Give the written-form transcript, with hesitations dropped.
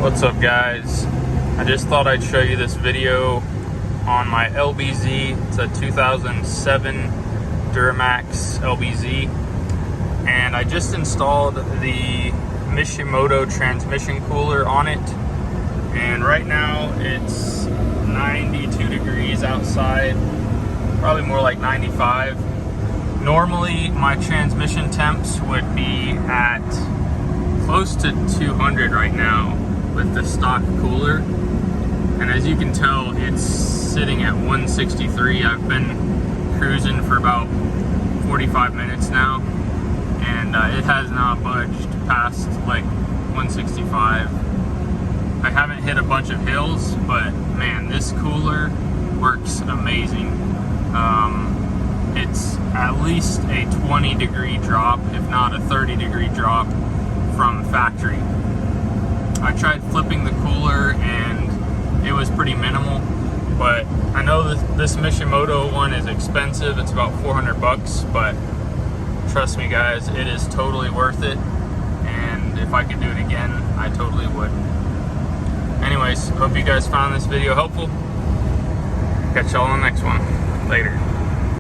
What's up, guys? I just thought I'd show you this video on my LBZ. It's a 2007 Duramax LBZ, and I just installed the Mishimoto transmission cooler on it, and right now it's 92 degrees outside, probably more like 95. Normally my transmission temps would be at close to 200 right now with the stock cooler, and as you can tell, it's sitting at 163. I've been cruising for about 45 minutes now, and it has not budged past like 165. I haven't hit a bunch of hills, but man, this cooler works amazing. It's at least a 20 degree drop, if not a 30 degree drop from factory. I tried flipping the cooler and it was pretty minimal, but I know this Mishimoto one is expensive. It's about 400 bucks, but trust me guys, it is totally worth it, and if I could do it again, I totally would. Anyways, hope you guys found this video helpful. Catch y'all on the next one. Later.